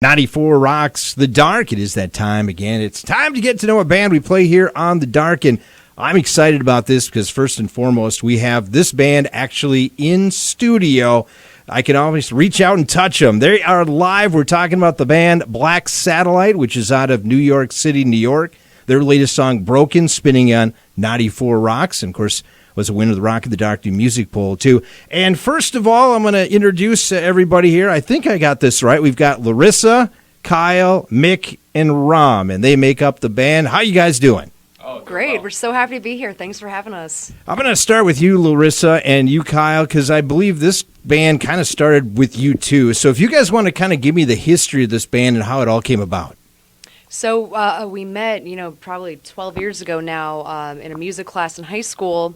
94 Rocks The Dark. It is that time again. It's time to get to know a band we play here on The Dark, and I'm excited about this because first and foremost, we have this band actually in studio. I can always reach out and touch them. They are live. We're talking about the band Black Satellite, which is out of New York City, New York. Their latest song, Broken, spinning on 94 Rocks, and of course, was a winner of the Rock of the Dark New Music Poll, too. And first of all, I'm going to introduce everybody here. I think I got this right. We've got Larissa, Kyle, Mick, and Ram, and they make up the band. How you guys doing? Oh, great. Well. We're so happy to be here. Thanks for having us. I'm going to start with you, Larissa, and you, Kyle, because I believe this band kind of started with you, too. So if you guys want to kind of give me the history of this band and how it all came about. So we met, probably 12 years ago now in a music class in high school.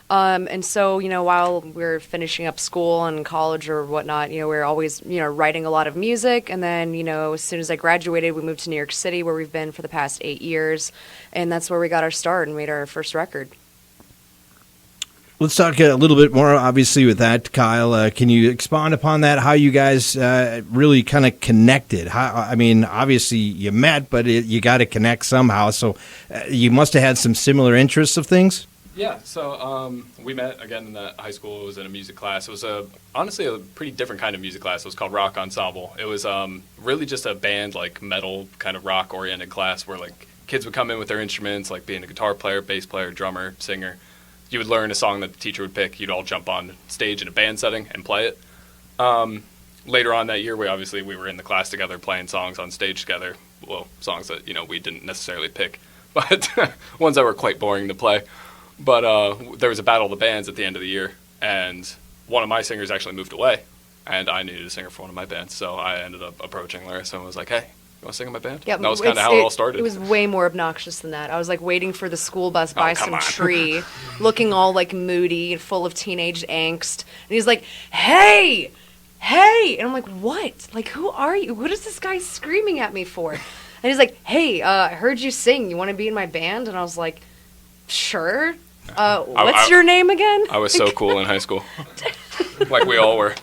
And so, while we're finishing up school and college or whatnot, we're always, writing a lot of music. And then, as soon as I graduated, we moved to New York City, where we've been for the past 8 years. And that's where we got our start and made our first record. Let's talk a little bit more, obviously, with that, Kyle. Can you expound upon that, how you guys really kind of connected? Obviously you met, but you got to connect somehow. So you must have had some similar interests of things? Yeah, so we met again in high school. It was in a music class. It was honestly a pretty different kind of music class. It was called Rock Ensemble. It was really just a band, like metal kind of rock oriented class where like kids would come in with their instruments, like being a guitar player, bass player, drummer, singer. You would learn a song that the teacher would pick. You'd all jump on stage in a band setting and play it. Later on that year, we were in the class together playing songs on stage together. Well, songs that we didn't necessarily pick, but ones that were quite boring to play. But there was a battle of the bands at the end of the year, and one of my singers actually moved away, and I needed a singer for one of my bands. So I ended up approaching Larissa and was like, hey, you want to sing in my band? Yeah, that was kind of how it all started. It was way more obnoxious than that. I was like waiting for the school bus by some tree, looking all like moody and full of teenage angst. And he's like, hey! And I'm like, what? Like, who are you? What is this guy screaming at me for? And he's like, hey, I heard you sing. You want to be in my band? And I was like, sure. What's your name again? I was so cool in high school. Like we all were.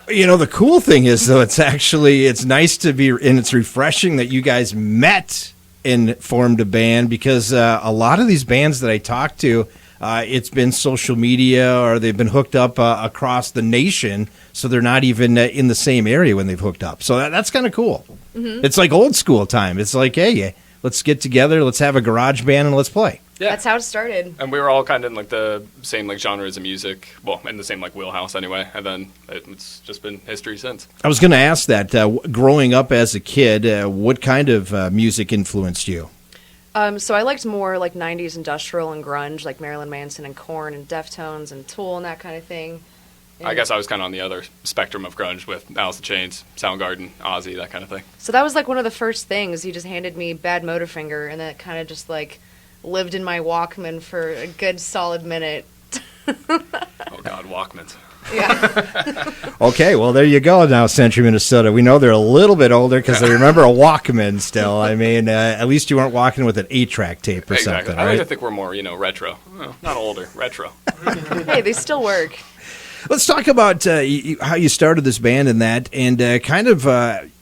The cool thing is, though, it's nice to be, and it's refreshing that you guys met and formed a band, because a lot of these bands that I talk to, it's been social media or they've been hooked up across the nation, so they're not even in the same area when they've hooked up. So that's kind of cool. Mm-hmm. It's like old school time. It's like, hey, let's get together, let's have a garage band, and let's play. Yeah. That's how it started. And we were all kind of in like the same like genres of music, well, in the same like wheelhouse anyway. And then it's just been history since. I was going to ask that. Growing up as a kid, what kind of music influenced you? So I liked more like 90s industrial and grunge, like Marilyn Manson and Korn and Deftones and Tool and that kind of thing. And I guess I was kind of on the other spectrum of grunge with Alice in Chains, Soundgarden, Ozzy, that kind of thing. So that was like one of the first things. He just handed me Bad Motorfinger, and that kind of just like lived in my Walkman for a good solid minute. Oh God, Walkmans. Yeah. Okay, well, there you go now, Century, Minnesota. We know they're a little bit older because they remember a Walkman still. I mean, at least you weren't walking with an 8-track tape or something, right? I think we're more, retro. Well, not older, retro. Hey, they still work. Let's talk about how you started this band and that, and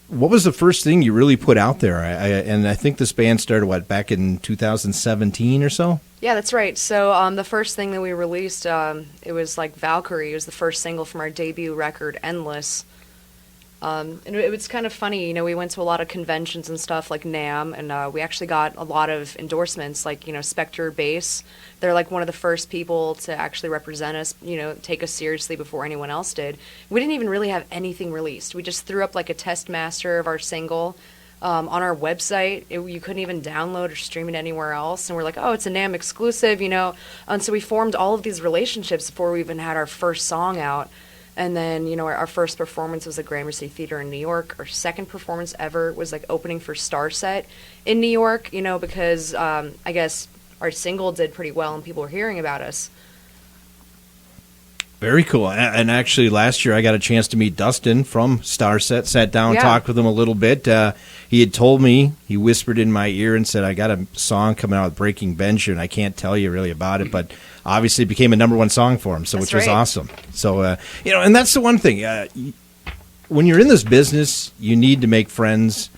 what was the first thing you really put out there? And I think this band started, back in 2017 or so? Yeah, that's right. So the first thing that we released, it was like Valkyrie. It was the first single from our debut record, Endless. And it was kind of funny, we went to a lot of conventions and stuff like NAMM, and we actually got a lot of endorsements, like, Spectre Bass. They're like one of the first people to actually represent us, take us seriously before anyone else did. We didn't even really have anything released. We just threw up like a test master of our single on our website. You couldn't even download or stream it anywhere else. And we're like, oh, it's a NAMM exclusive, And so we formed all of these relationships before we even had our first song out. And then, our first performance was at Gramercy Theater in New York. Our second performance ever was like opening for Starset in New York, because I guess our single did pretty well and people were hearing about us. Very cool. And actually, last year I got a chance to meet Dustin from Starset, sat down and talked with him a little bit. He had told me, he whispered in my ear and said, I got a song coming out with Breaking Bench, and I can't tell you really about it, but obviously it became a #1 song for him, which was awesome. So, and that's the one thing. when you're in this business, you need to make friends.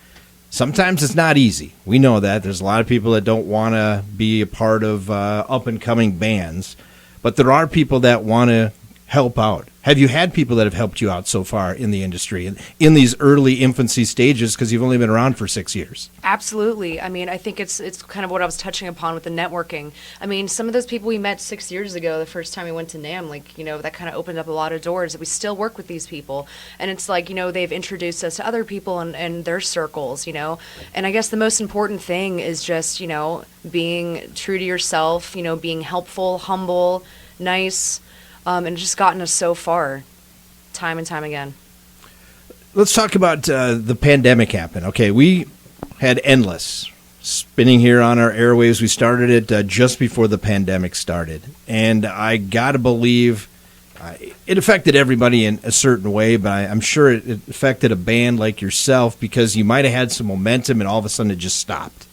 Sometimes it's not easy. We know that. There's a lot of people that don't want to be a part of up-and-coming bands, but there are people that want to help out. Have you had people that have helped you out so far in the industry and in these early infancy stages because you've only been around for 6 years? Absolutely. I mean, I think it's kind of what I was touching upon with the networking. I mean, some of those people we met 6 years ago, the first time we went to NAMM, like, you know, that kind of opened up a lot of doors that we still work with these people. And it's like, you know, they've introduced us to other people and their circles, you know. And I guess the most important thing is just, you know, being true to yourself, you know, being helpful, humble, nice, and just gotten us so far, time and time again. Let's talk about the pandemic happened. Okay, we had Endless spinning here on our airwaves. We started it just before the pandemic started. And I got to believe it affected everybody in a certain way, but I'm sure it affected a band like yourself because you might have had some momentum and all of a sudden it just stopped.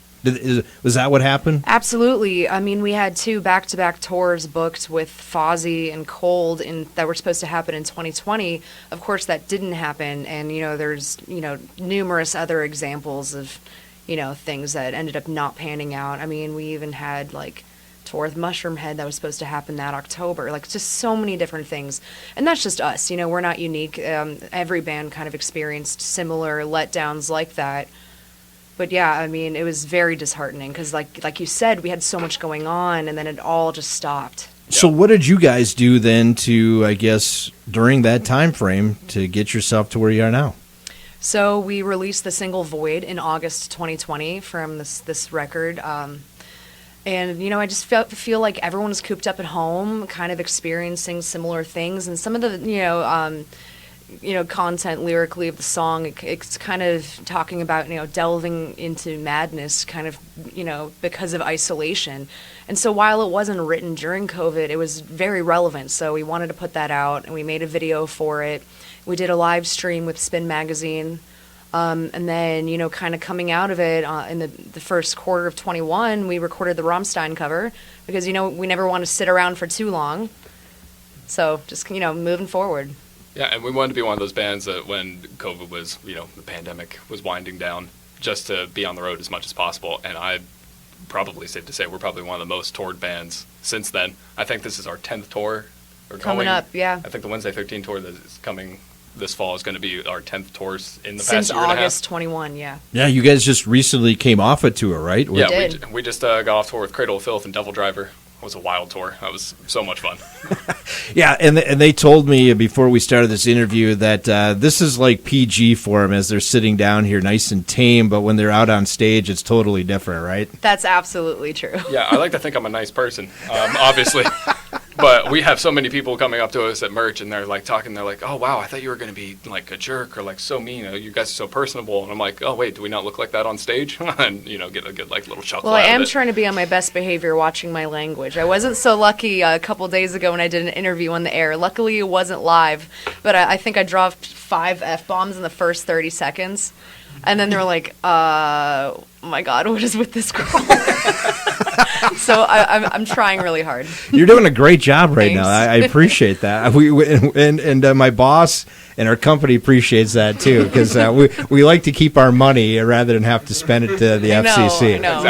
Was that what happened? Absolutely. I mean, we had 2 back-to-back tours booked with Fozzy and Cold that were supposed to happen in 2020. Of course, that didn't happen. And, you know, there's, you know, numerous other examples of, you know, things that ended up not panning out. I mean, we even had, like, tour with Mushroomhead that was supposed to happen that October. Like, just so many different things. And that's just us. You know, we're not unique. Every band kind of experienced similar letdowns like that. But yeah, I mean, it was very disheartening because, like you said, we had so much going on, and then it all just stopped. So what did you guys do then to, I guess, during that time frame to get yourself to where you are now? So we released the single Void in August 2020 from this record. And, you know, I just feel like everyone was cooped up at home, kind of experiencing similar things. And some of the, content lyrically of the song, it's kind of talking about, you know, delving into madness kind of, you know, because of isolation. And so while it wasn't written during COVID, it was very relevant. So we wanted to put that out and we made a video for it. We did a live stream with Spin Magazine. And then, you know, kind of coming out of it in the first quarter of 21, we recorded the Rammstein cover because, you know, we never want to sit around for too long. So just, you know, moving forward. Yeah, and we wanted to be one of those bands that when COVID was, you know, the pandemic was winding down, just to be on the road as much as possible. And I'd probably safe to say we're probably one of the most toured bands since then. I think this is our 10th tour. Coming up, yeah. I think the Wednesday 13 tour that is coming this fall is going to be our 10th tours in the Since past year and a half. August 21, yeah. Yeah, you guys just recently came off a tour, right? Yeah, we just got off tour with Cradle of Filth and Devil Driver. It was a wild tour. That was so much fun. Yeah, and they told me before we started this interview that this is like PG for them as they're sitting down here nice and tame, but when they're out on stage, it's totally different, right? That's absolutely true. Yeah, I like to think I'm a nice person, obviously. But we have so many people coming up to us at merch, and they're like talking. They're like, "Oh wow, I thought you were going to be like a jerk or like so mean. You guys are so personable." And I'm like, "Oh wait, do we not look like that on stage?" And you know, get a good like little chuckle. Well, I out am of it. trying to be on my best behavior, watching my language. I wasn't so lucky a couple days ago when I did an interview on the air. Luckily, it wasn't live, but I think I dropped 5 F-bombs in the first 30 seconds. And then they were like, oh my God, what is with this girl? So I'm trying really hard. You're doing a great job right now. Thanks. I appreciate that. And my boss and our company appreciates that too because we like to keep our money rather than have to spend it to the FCC. I know.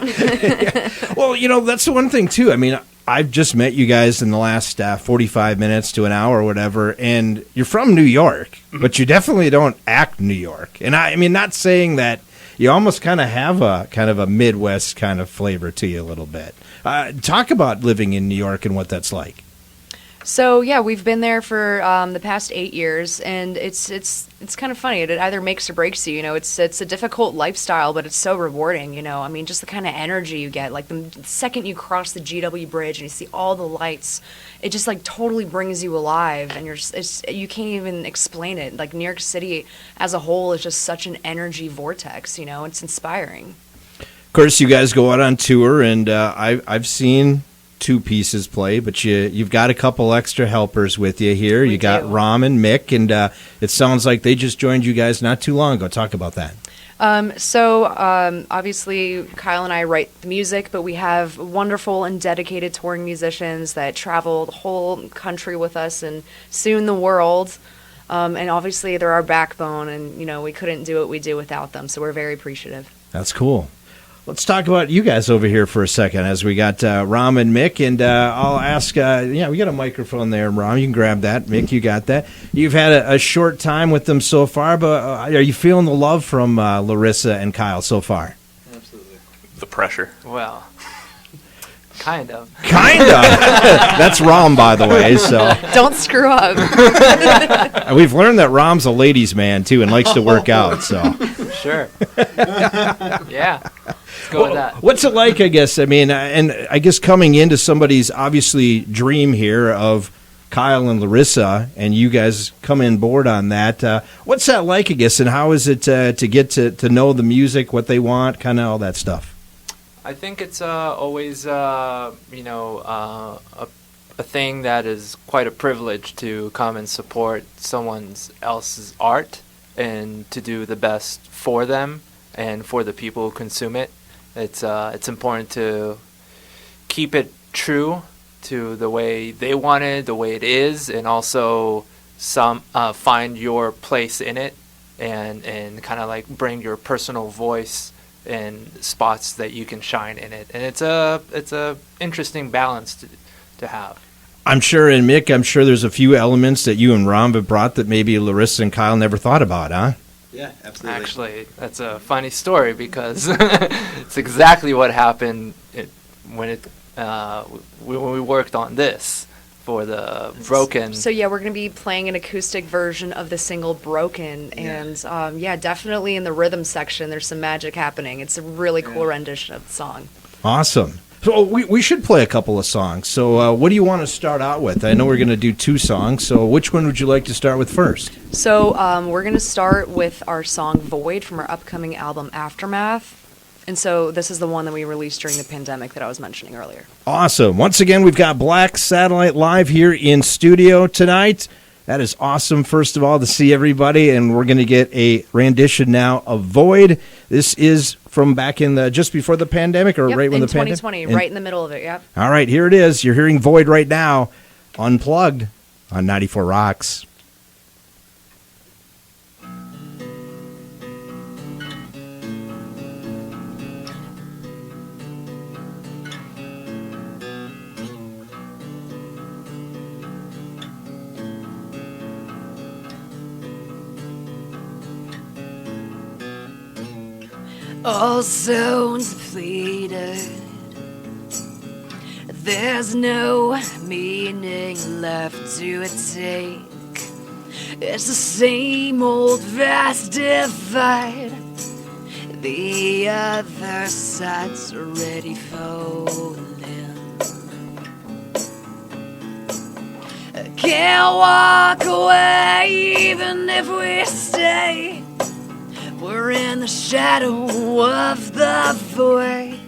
Exactly. Well, you know, that's the one thing too. I mean, I've just met you guys in the last 45 minutes to an hour or whatever, and you're from New York, but you definitely don't act New York. And I mean, not saying that you almost kind of have a Midwest kind of flavor to you a little bit. Talk about living in New York and what that's like. So yeah, we've been there for the past 8 years, and it's kind of funny. It either makes or breaks you. You know, it's a difficult lifestyle, but it's so rewarding. You know, I mean, just the kind of energy you get. Like the second you cross the GW Bridge and you see all the lights, it just like totally brings you alive, and you can't even explain it. Like New York City as a whole is just such an energy vortex. You know, it's inspiring. Of course, you guys go out on tour, and I've seen 2 pieces play, but you've got a couple extra helpers with you here. You got Ram and Mick, and it sounds like they just joined you guys not too long ago. Talk about that. Obviously, Kyle and I write the music, but we have wonderful and dedicated touring musicians that travel the whole country with us and soon the world. And obviously, they're our backbone, and we couldn't do what we do without them. So we're very appreciative. That's cool. Let's talk about you guys over here for a second as we got Ram and Mick. And I'll ask, we got a microphone there, Ram. You can grab that. Mick, you got that. You've had a short time with them so far, but are you feeling the love from Larissa and Kyle so far? Absolutely. The pressure. Well, kind of. Kind of. That's Ram, by the way. So Don't screw up. we've learned that Ram's a ladies' man, too, and likes to work out. So Sure. Yeah. Let's go with that. what's it like, I guess? I mean, and I guess coming into somebody's obviously dream here of Kyle and Larissa, and you guys come in board on that. What's that like, I guess, and how is it to get to know the music, what they want, kind of all that stuff? I think it's always, a thing that is quite a privilege to come and support someone else's art and to do the best for them and for the people who consume it. It's important to keep it true to the way they want it, the way it is, and also find your place in it and kind of like bring your personal voice in spots that you can shine in it. And it's a interesting balance to have. I'm sure, and Mick, I'm sure there's a few elements that you and Ram have brought that maybe Larissa and Kyle never thought about, huh? Yeah, absolutely. Actually, that's a funny story because it's exactly what happened when we worked on this for the Broken. So yeah, we're going to be playing an acoustic version of the single Broken. And definitely in the rhythm section, there's some magic happening. It's a really cool rendition of the song. Awesome. So we should play a couple of songs. So what do you want to start out with? I know we're going to do 2 songs. So which one would you like to start with first? So we're going to start with our song Void from our upcoming album Aftermath. And so this is the one that we released during the pandemic that I was mentioning earlier. Awesome. Once again, we've got Black Satellite live here in studio tonight. That is awesome, first of all, to see everybody. And we're going to get a rendition now of Void. This is from back in just before the pandemic or right when the pandemic? 2020, right in the middle of it, yep. All right, here it is. You're hearing Void right now, unplugged on 94 Rocks. All zones depleted. There's no meaning left to take. It's the same old vast divide. The other side's already falling. I can't walk away even if we stay. We're in the shadow of the void.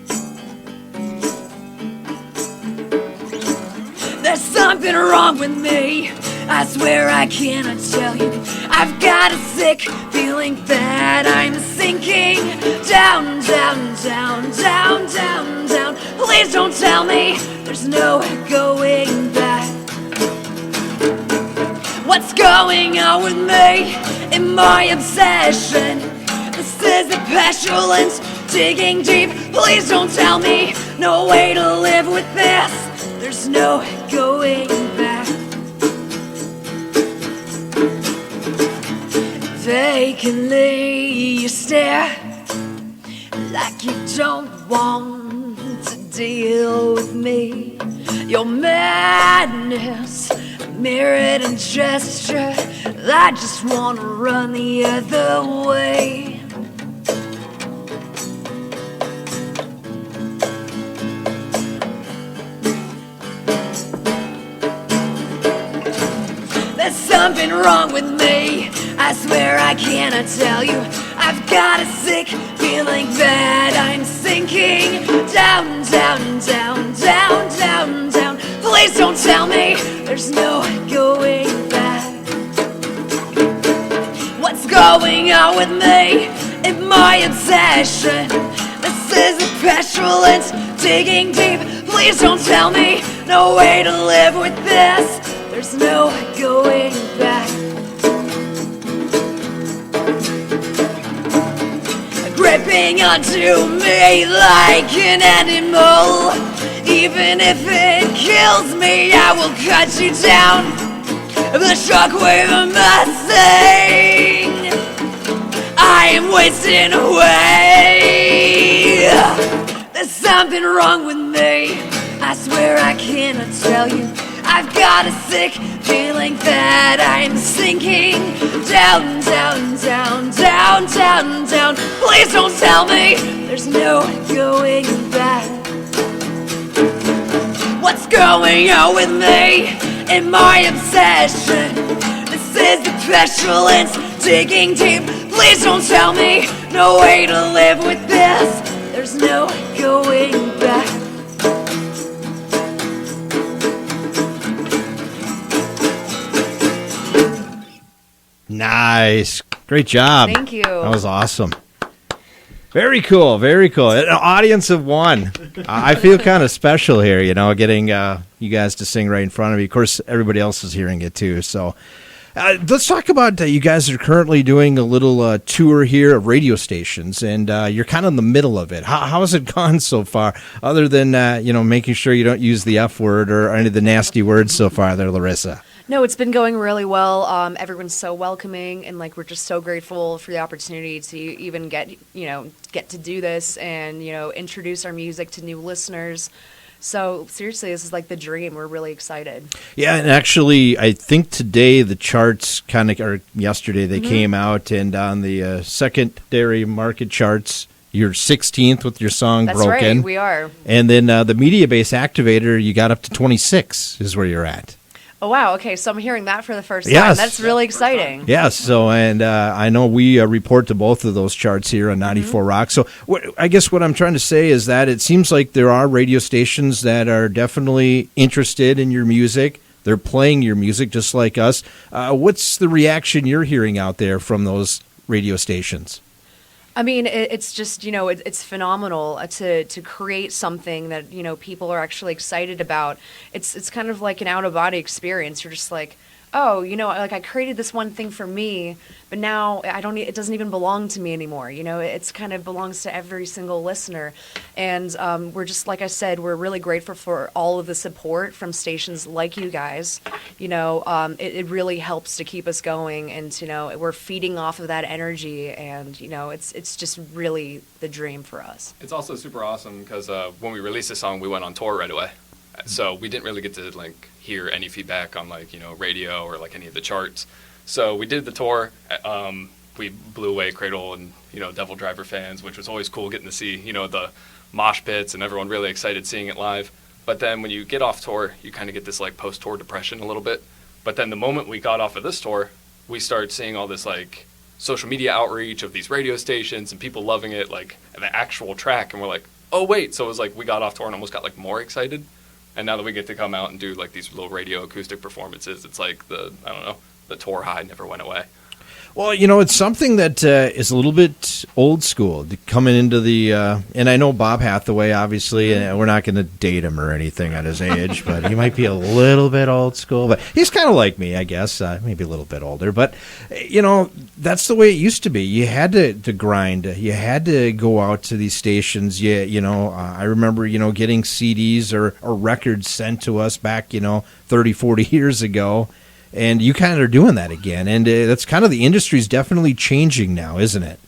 There's something wrong with me, I swear I cannot tell you. I've got a sick feeling that I'm sinking down, down, down, down, down, down. Please don't tell me there's no going back. What's going on with me in my obsession? This is the pestilence digging deep. Please don't tell me no way to live with this. There's no going back. Vacantly you stare like you don't want to deal with me. Your madness mirrored in gesture. I just wanna run the other way. There's something wrong with me, I swear I cannot tell you. I've got a sick feeling that I'm sinking down, down, down, down, down, down. Please don't tell me there's no going back. What's going on with me in my obsession? This is a pestilence digging deep. Please don't tell me no way to live with this. There's no going back. gripping onto me like an animal. Even if it kills me, I will cut you down. The shockwave of my thing, I am wasting away. There's something wrong with me, I swear I cannot tell you. I've got a sick feeling that I'm sinking down, down, down, down, down, down. Please don't tell me there's no going back. What's going on with me and my obsession? This is the pestilence digging deep. Please don't tell me no way to live with this. There's no going back. Nice. Great job. Thank you. That was awesome. Very cool. Very cool. An audience of one. I feel kind of special here, getting you guys to sing right in front of me. Of course, everybody else is hearing it too. So let's talk about you guys are currently doing a little tour here of radio stations, and you're kind of in the middle of it. How has it gone so far, other than, making sure you don't use the F word or any of the nasty words so far there, Larissa? No, it's been going really well. Everyone's so welcoming, and we're just so grateful for the opportunity to even get to do this and introduce our music to new listeners. So seriously, this is like the dream. We're really excited. Yeah, and actually, I think today the charts or yesterday they came out, and on the secondary market charts, you're 16th with your song That's Broken. Right, we are. And then the Media Base Activator, you got up to 26 is where you're at. Oh, wow. Okay, so I'm hearing that for the first time. Yes. That's really exciting. Yes, so, and I know we report to both of those charts here on 94 Rock. So I guess what I'm trying to say is that it seems like there are radio stations that are definitely interested in your music. They're playing your music just like us. What's the reaction you're hearing out there from those radio stations? I mean, it's just, it's phenomenal to create something that, people are actually excited about. It's kind of like an out-of-body experience. You're just like, oh, I created this one thing for me, but now it doesn't even belong to me anymore. It's kind of belongs to every single listener. And we're just, like I said, we're really grateful for all of the support from stations like you guys. It really helps to keep us going, and, we're feeding off of that energy, and, it's just really the dream for us. It's also super awesome because when we released the song, we went on tour right away. So we didn't really get to hear any feedback on radio or any of the charts. So we did the tour. We blew away Cradle and Devil Driver fans, which was always cool getting to see the mosh pits and everyone really excited seeing it live. But then when you get off tour, you kind of get this post-tour depression a little bit. But then the moment we got off of this tour, we started seeing all this social media outreach of these radio stations and people loving it, the actual track, and we're like, oh wait. So it was we got off tour and almost got more excited. And now that we get to come out and do these little radio acoustic performances, it's the tour high never went away. Well, it's something that is a little bit old school coming into the, and I know Bob Hathaway, obviously, and we're not going to date him or anything at his age, but he might be a little bit old school, but he's kind of like me, I guess, maybe a little bit older, but, that's the way it used to be. You had to grind. You had to go out to these stations. I remember, getting CDs or records sent to us back, 30, 40 years ago. And you kind of are doing that again. And that's kind of the industry's definitely changing now, isn't it?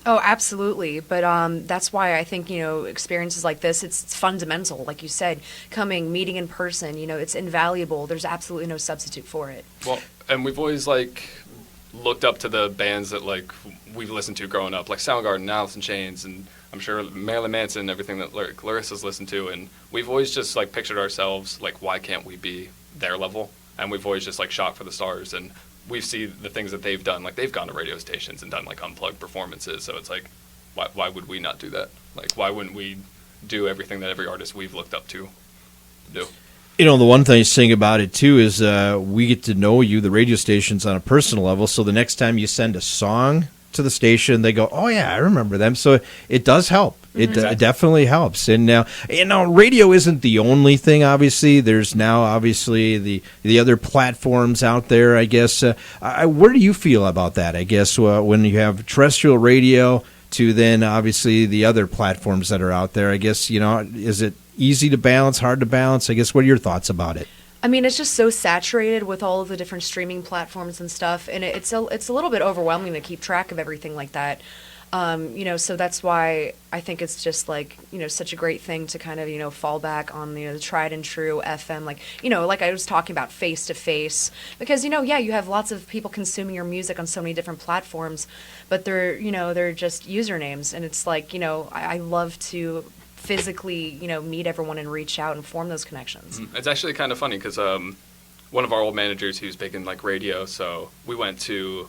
Oh, absolutely. But that's why I think, experiences like this, it's fundamental. Like you said, meeting in person, it's invaluable. There's absolutely no substitute for it. Well, and we've always looked up to the bands that we've listened to growing up, like Soundgarden, Alice in Chains, and I'm sure Marilyn Manson, everything that Larissa's listened to. And we've always just pictured ourselves why can't we be their level? And we've always just shot for the stars, and we see the things that they've done. They've gone to radio stations and done unplugged performances. So it's why would we not do that? Why wouldn't we do everything that every artist we've looked up to do? The one thing about it too is we get to know you, the radio stations, on a personal level. So the next time you send a song to the station, they go, "Oh yeah, I remember them." So it does help. It definitely helps. And now, radio isn't the only thing. Obviously, there's now obviously the other platforms out there. I guess. Where do you feel about that? I guess when you have terrestrial radio, to then obviously the other platforms that are out there. I guess, is it easy to balance, hard to balance? I guess, what are your thoughts about it? I mean, it's just so saturated with all of the different streaming platforms and stuff, and it's a little bit overwhelming to keep track of everything like that. So that's why I think it's just like, such a great thing to kind of, fall back on the tried and true FM, like I was talking about face to face, because, you have lots of people consuming your music on so many different platforms, but they're just usernames. And it's like, I love to physically, meet everyone and reach out and form those connections. It's actually kind of funny because one of our old managers, he was big in like radio, so we went to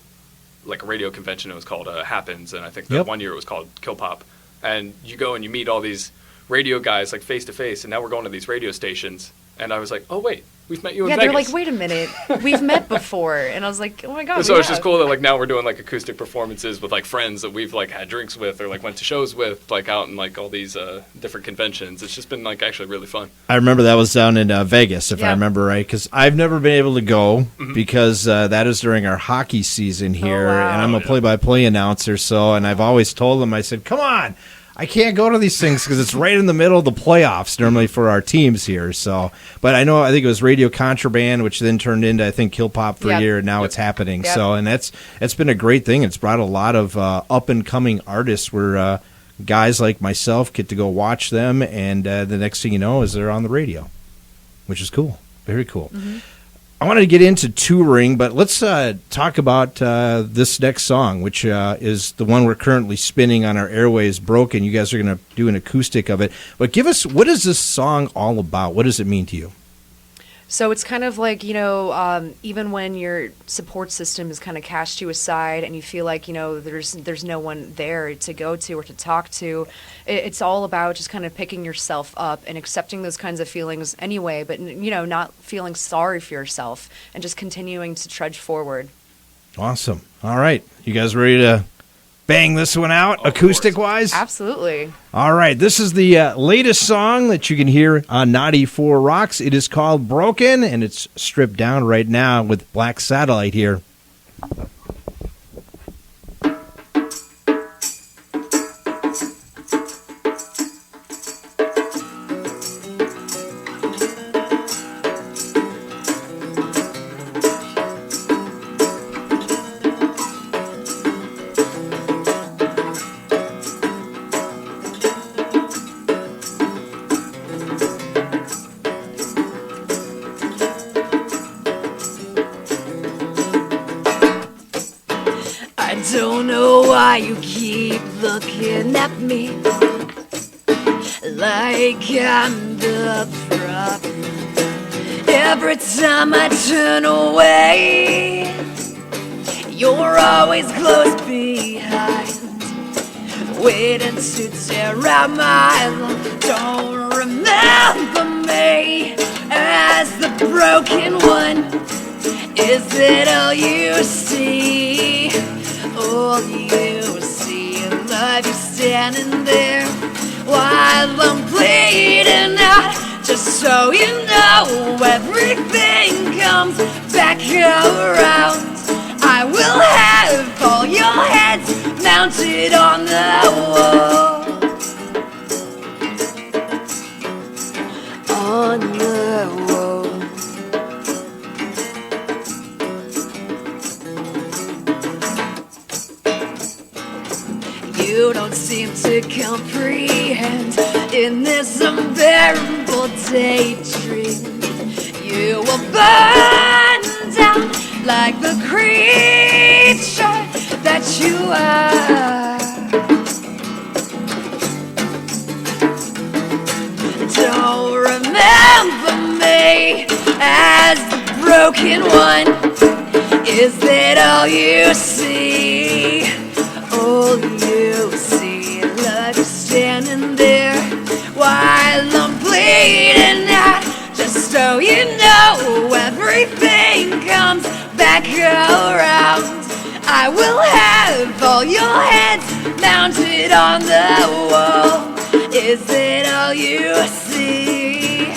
like a radio convention. It was called Happens, and I think that one year it was called Kill Pop. And you go and you meet all these radio guys like face to face, and now we're going to these radio stations. And I was like, oh wait, we've met you in Vegas. Yeah, they're like, wait a minute, we've met before. And I was like, oh my god. So it's just cool that like now we're doing like acoustic performances with like friends that we've like had drinks with or like went to shows with, like out in like all these different conventions. It's just been like actually really fun. I remember that was down in Vegas, if I remember right, because I've never been able to go because that is during our hockey season here, and I'm a play-by-play announcer. And I've always told them, I said, come on, I can't go to these things because it's right in the middle of the playoffs normally for our teams here. But I think it was Radio Contraband, which then turned into, I think, Kill Pop for a year, and now it's happening. Yep. And that's been a great thing. It's brought a lot of up-and-coming artists where guys like myself get to go watch them, and the next thing you know is they're on the radio, which is cool. Very cool. Mm-hmm. I wanted to get into touring, but let's talk about this next song, which is the one we're currently spinning on our airwaves, Broken. You guys are going to do an acoustic of it. But give us, what is this song all about? What does it mean to you? So it's kind of like, even when your support system is kind of cast you aside and you feel like, there's no one there to go to or to talk to, it's all about just kind of picking yourself up and accepting those kinds of feelings anyway, but, not feeling sorry for yourself and just continuing to trudge forward. Awesome. All right. You guys ready to bang this one out, acoustic-wise? Absolutely. All right, this is the latest song that you can hear on 94 Rocks. It is called Broken, and it's stripped down right now with Black Satellite here. Don't know why you keep looking at me like I'm the problem. Every time I turn away, you're always close behind, waiting to tear out my love. Don't remember me as the broken one. Is it all you see? All you see, love you standing there while I'm bleeding out. Just so you know, everything comes back around. I will have all your heads mounted on the wall. On the wall. You don't seem to comprehend in this unbearable daydream. You will burn down like the creature that you are. Don't remember me as the broken one. Is that all you see? All you see, love you standing there while I'm bleeding out. Just so you know, everything comes back around. I will have all your heads mounted on the wall. Is it all you see?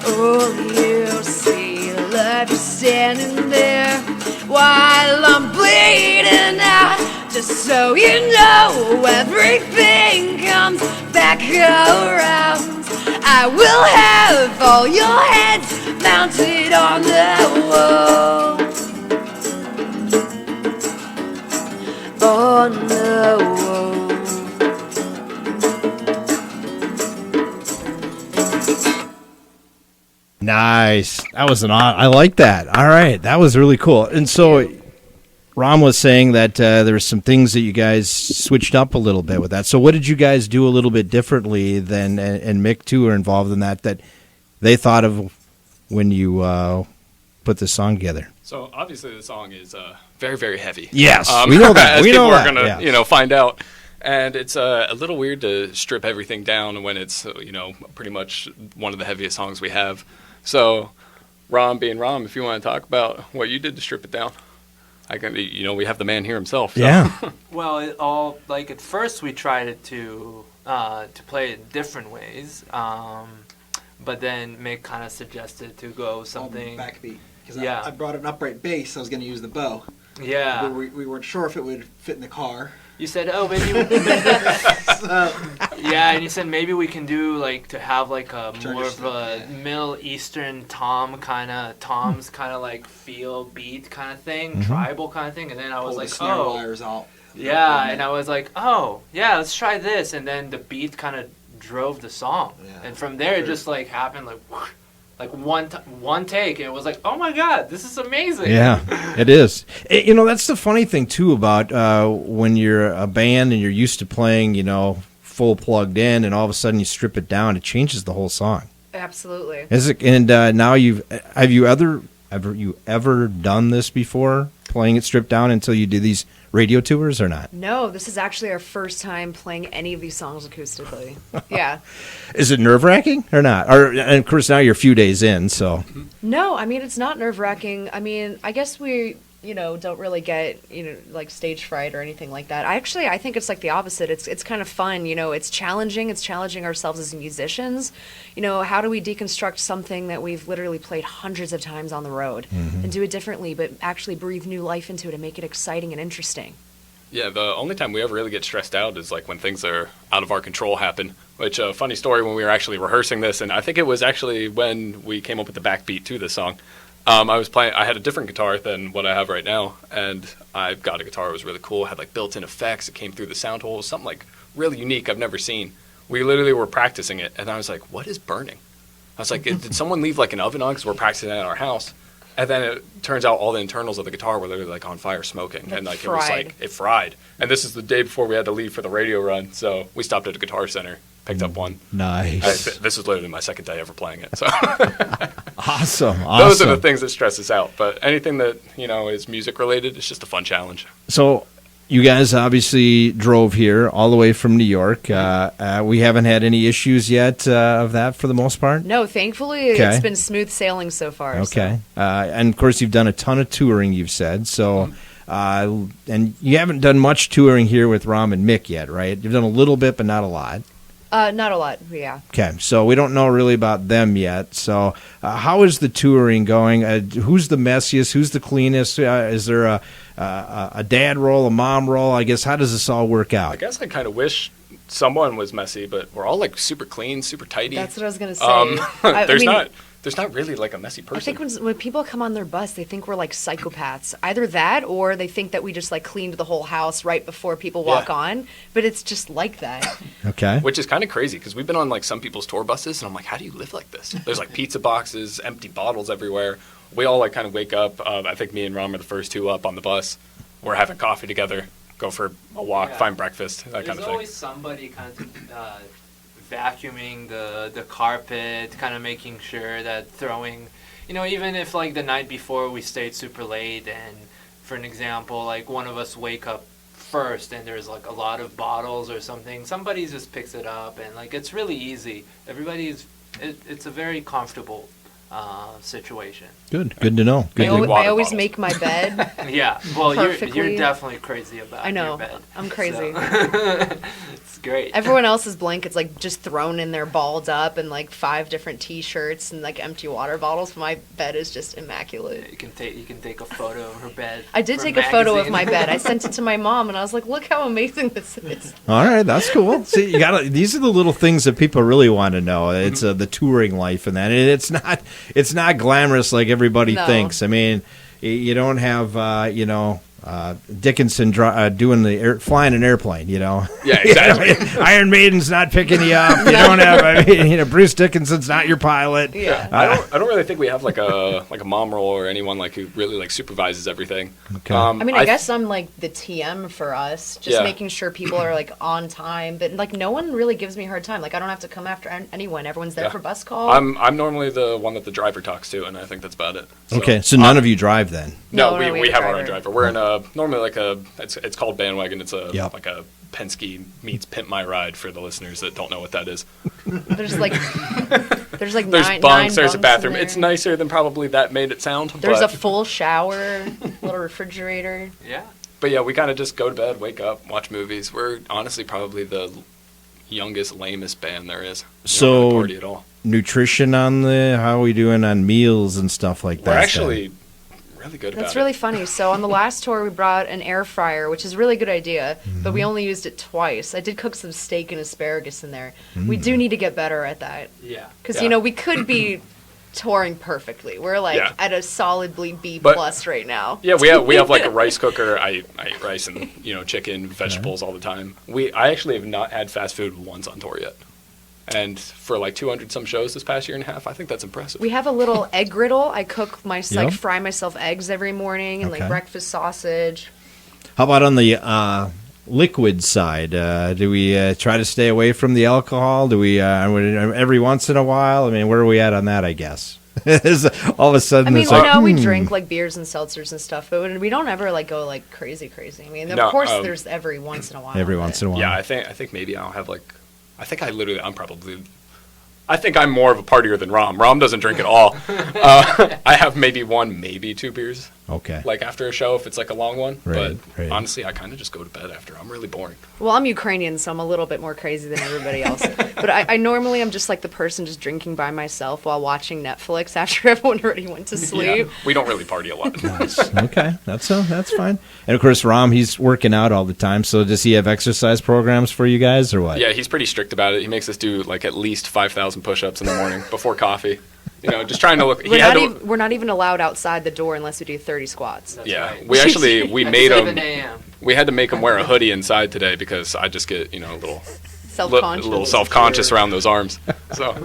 All you see, love you standing there while I'm bleeding out. Just so you know, everything comes back around. I will have all your heads mounted on the wall. On the wall. Nice. That was I like that. All right. That was really cool. And so Ron was saying that there were some things that you guys switched up a little bit with that. So what did you guys do a little bit differently than, and Mick too are involved in that they thought of when you put this song together? So obviously the song is very, very heavy. Yes, we know that. As We people know are that, going to, find out. And it's a little weird to strip everything down when it's, pretty much one of the heaviest songs we have. So, Rom, being Rom, if you want to talk about what you did to strip it down, I can. We have the man here himself. So. Yeah. Well, it all like at first we tried it to play it different ways, but then Mick kind of suggested to go something backbeat. Because Yeah. I brought an upright bass. I was going to use the bow. Yeah. But we weren't sure if it would fit in the car. You said, oh, maybe. Yeah, and you said maybe we can do like to have like a Turkish more of stuff, a Middle Eastern Tom's kind of like feel beat kind of thing, tribal kind of thing. And then I was Pull like, the snare oh, wires out. yeah, and I was like, oh, yeah, let's try this. And then the beat kind of drove the song, Yeah. and from there it just like happened like one take, and it was like, oh my god, this is amazing. Yeah, it is. That's the funny thing too about when you're a band and you're used to playing, full plugged in, and all of a sudden you strip it down, it changes the whole song. Absolutely. Is it? And now have you ever done this before, playing it stripped down until you do these radio tours or not? No, this is actually our first time playing any of these songs acoustically. Yeah. Is it nerve-wracking or not? And of course, now you're a few days in, so. No, I mean, it's not nerve-wracking. I mean, I guess we, don't really get, like stage fright or anything like that. I think it's like the opposite. It's kind of fun, it's challenging. It's challenging ourselves as musicians. How do we deconstruct something that we've literally played hundreds of times on the road and do it differently, but actually breathe new life into it and make it exciting and interesting? Yeah, the only time we ever really get stressed out is like when things are out of our control happen. Which, funny story, when we were actually rehearsing this, and I think it was actually when we came up with the backbeat to this song. I had a different guitar than what I have right now, and I got a guitar that was really cool. It had like built-in effects. It came through the sound hole. Something like really unique I've never seen. We literally were practicing it, and I was like, what is burning? I was like, did someone leave like an oven on? Because we're practicing it at our house. And then it turns out all the internals of the guitar were literally like on fire smoking. And like it was like, it fried. And this is the day before we had to leave for the radio run. So we stopped at a Guitar Center, picked up one. Nice. This was literally my second day ever playing it. So Awesome. those are the things that stress us out. But anything that, is music related, it's just a fun challenge. So you guys obviously drove here all the way from New York. We haven't had any issues yet of that for the most part. No, thankfully, Okay. it's been smooth sailing so far. Okay. And of course, you've done a ton of touring, you've said. So, and you haven't done much touring here with Rom and Mick yet, right? You've done a little bit, but not a lot. Not a lot, yeah. Okay. So we don't know really about them yet. So how is the touring going? Who's the messiest? Who's the cleanest? Is there a dad role, a mom role? I guess, how does this all work out? I guess I kind of wish someone was messy, but we're all like super clean, super tidy. That's what I was going to say. There's not really like a messy person. I think when people come on their bus, they think we're like psychopaths. Either that, or they think that we just like cleaned the whole house right before people walk Yeah. on. But it's just like that. Okay. Which is kind of crazy because we've been on like some people's tour buses, and I'm like, how do you live like this? There's like pizza boxes, empty bottles everywhere. We all like kind of wake up. I think me and Rom are the first two up on the bus. We're having coffee together, go for a walk, Yeah. find breakfast, that There's kind of thing. always somebody kind of vacuuming the carpet, kind of making sure that throwing, even if like the night before we stayed super late, and for an example, like one of us wake up first and there's like a lot of bottles or something, somebody just picks it up, and like it's really easy. It's a very comfortable situation. Good to know. Good Mainly to know. water I always bottles. make my bed. Yeah, well, you're Perfectly. definitely crazy about I know. your bed. I'm crazy. So. great. Everyone else's blankets like just thrown in there, balled up, and like 5 different T-shirts and like empty water bottles. My bed is just immaculate. You can take a photo of her bed. I did for take a photo of magazine. my bed. I sent it to my mom, and I was like, "Look how amazing this is." All right, that's cool. See, you got these are the little things that people really want to know. It's the touring life and that. And it's not glamorous like everybody No. thinks. I mean, you don't have Dickinson doing flying an airplane. Yeah, exactly. Iron Maiden's not picking you up. You don't have. Bruce Dickinson's not your pilot. Yeah. I don't really think we have like a mom role or anyone like who really like supervises everything. Okay. I mean, I guess I'm like the TM for us, just Yeah. making sure people are like on time. But like, no one really gives me a hard time. Like, I don't have to come after anyone. Everyone's there Yeah. for bus call. I'm normally the one that the driver talks to, and I think that's about it. Okay, so none of you drive then. No, No, we we have have a our own driver. driver. We're in a normally like a it's called Bandwagon. It's a Yep. like a Penske meets Pimp My Ride for the listeners that don't know what that is. There's like There's nine bunks. nine There's a bunks bathroom. in It's there. nicer than probably that made it sound. There's a but, full shower, little refrigerator. Yeah. but yeah, we kind of just go to bed, wake up, watch movies. We're honestly probably the youngest, lamest band there is. We So- don't really party at all. Nutrition on how are we doing on meals and stuff like that? We're then? actually really good about That's it. really funny. So on the last tour, we brought an air fryer, which is a really good idea, but we only used it twice. I did cook some steak and asparagus in there. We do need to get better at that. Yeah. Because, Yeah. we could be touring perfectly. We're like Yeah. at a solidly B But- plus right now. Yeah, we have like a rice cooker. I eat rice and chicken, vegetables all the time. I actually have not had fast food once on tour yet, and for like 200 some shows this past year and a half, I think that's impressive. We have a little egg griddle. I cook Yep. fry myself eggs every morning and Okay. like breakfast sausage. How about on the liquid side? Do we try to stay away from the alcohol? Do we every once in a while? I mean, where are we at on that? I guess all of a sudden I mean, it's like, we drink like beers and seltzers and stuff, but we don't ever like go like crazy. I mean, No, of course, there's every once in a while. every once in a while. Yeah, I think maybe I'll have like. I think I think I'm more of a partier than Rom. Rom doesn't drink at all. I have maybe 1, maybe 2 beers, Okay. like after a show if it's like a long one. Right, but right. honestly, I kind of just go to bed after. I'm really boring. Well, I'm Ukrainian, so I'm a little bit more crazy than everybody else. But I normally am just like the person just drinking by myself while watching Netflix after everyone already went to sleep. Yeah, we don't really party a lot. Okay, that's fine. And of course, Rom, he's working out all the time. So does he have exercise programs for you guys or what? Yeah, he's pretty strict about it. He makes us do like at least 5,000 push-ups in the morning before coffee. Just trying to look. We're not even allowed outside the door unless we do 30 squats. That's Yeah, right. we At made 7 him. a.m. We had to make him wear a hoodie inside today because I just get a Self-conscious. little self-conscious around those arms. So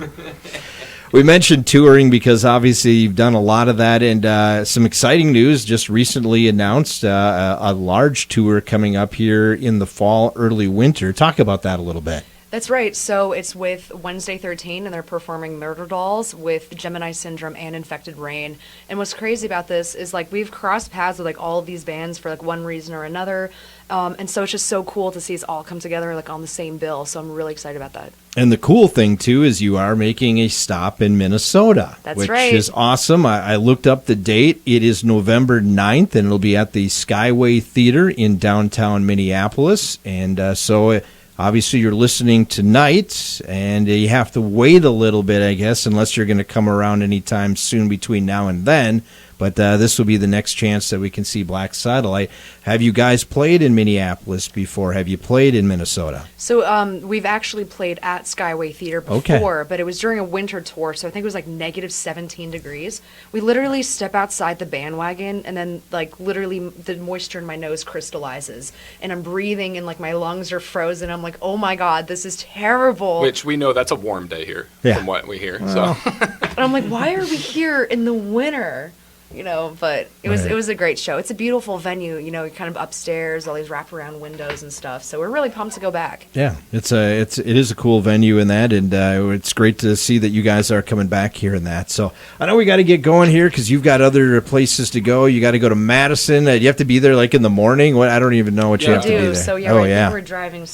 We mentioned touring because obviously you've done a lot of that, and some exciting news just recently announced a large tour coming up here in the fall, early winter. Talk about that a little bit. That's right. So it's with Wednesday 13, and they're performing Murder Dolls with Gemini Syndrome and Infected Rain. And what's crazy about this is like we've crossed paths with like all of these bands for like one reason or another, and so it's just so cool to see us all come together like on the same bill. So I'm really excited about that. And the cool thing, too, is you are making a stop in Minnesota. That's which right. is awesome. I looked up the date. It is November 9th, and it'll be at the Skyway Theater in downtown Minneapolis. And so obviously you're listening tonight, and you have to wait a little bit, I guess, unless you're going to come around anytime soon between now and then. But this will be the next chance that we can see Black Satellite. Have you guys played in Minneapolis before? Have you played in Minnesota? So we've actually played at Skyway Theater Okay. before, but it was during a winter tour, so I think it was like negative 17 degrees. We literally step outside the bandwagon, and then like literally the moisture in my nose crystallizes, and I'm breathing, and like my lungs are frozen. I'm like, oh my god, this is terrible. which we know that's a warm day here Yeah. from what we hear. So And I'm like, why are we here in the winter? But it was Right. it was a great show. It's a beautiful venue, kind of upstairs, all these wraparound windows and stuff. So we're really pumped to go back. Yeah, it is a cool venue in that, and it's great to see that you guys are coming back here in that. So I know we got to get going here because you've got other places to go. You got to go to Madison. You have to be there like in the morning. What I don't even know what you Yeah. have to be there. So oh I yeah. think we're driving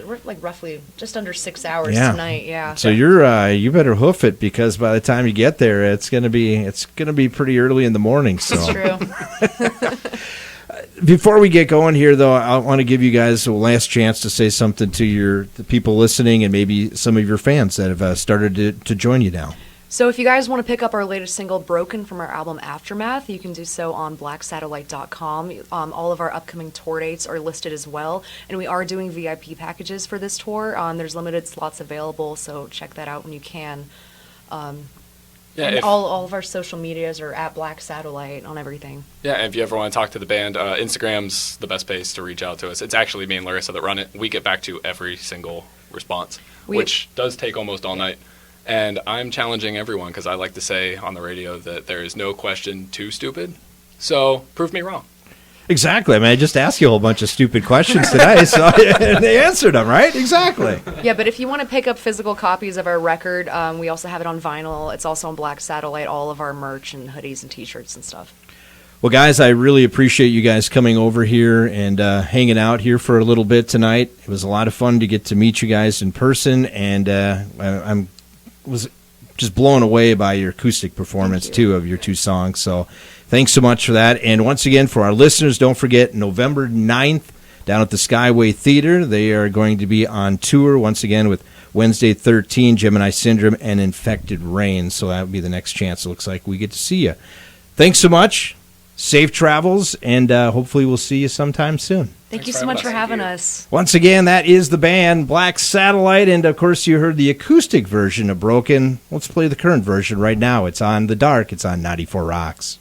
we're like roughly just under 6 hours Yeah. tonight. Yeah. So you better hoof it because by the time you get there, it's gonna be pretty early in the morning. So It's true. Before we get going here, though, I want to give you guys a last chance to say something to the people listening and maybe some of your fans that have started to join you now. So if you guys want to pick up our latest single, Broken, from our album Aftermath, you can do so on blacksatellite.com. All of our upcoming tour dates are listed as well, and we are doing VIP packages for this tour. There's limited slots available, so check that out when you can. And all of our social medias are at Black Satellite on everything. Yeah, and if you ever want to talk to the band, Instagram's the best place to reach out to us. It's actually me and Larissa that run it. We get back to every single response, which does take almost all night. And I'm challenging everyone because I like to say on the radio that there is no question too stupid. So prove me wrong. Exactly. I mean, I just asked you a whole bunch of stupid questions today, so and they answered them, right? Exactly. Yeah, but if you want to pick up physical copies of our record, we also have it on vinyl. It's also on Black Satellite, all of our merch and hoodies and T-shirts and stuff. Well, guys, I really appreciate you guys coming over here and hanging out here for a little bit tonight. It was a lot of fun to get to meet you guys in person, and I was just blown away by your acoustic performance, too, of your two songs. So thanks so much for that. And once again, for our listeners, don't forget, November 9th, down at the Skyway Theater, they are going to be on tour once again with Wednesday 13, Gemini Syndrome, and Infected Rain. So that would be the next chance it looks like we get to see you. Thanks so much. Safe travels, and hopefully we'll see you sometime soon. Thank you so much for having us. Once again, that is the band Black Satellite, and of course you heard the acoustic version of Broken. Let's play the current version right now. It's on The Dark. It's on 94 Rocks.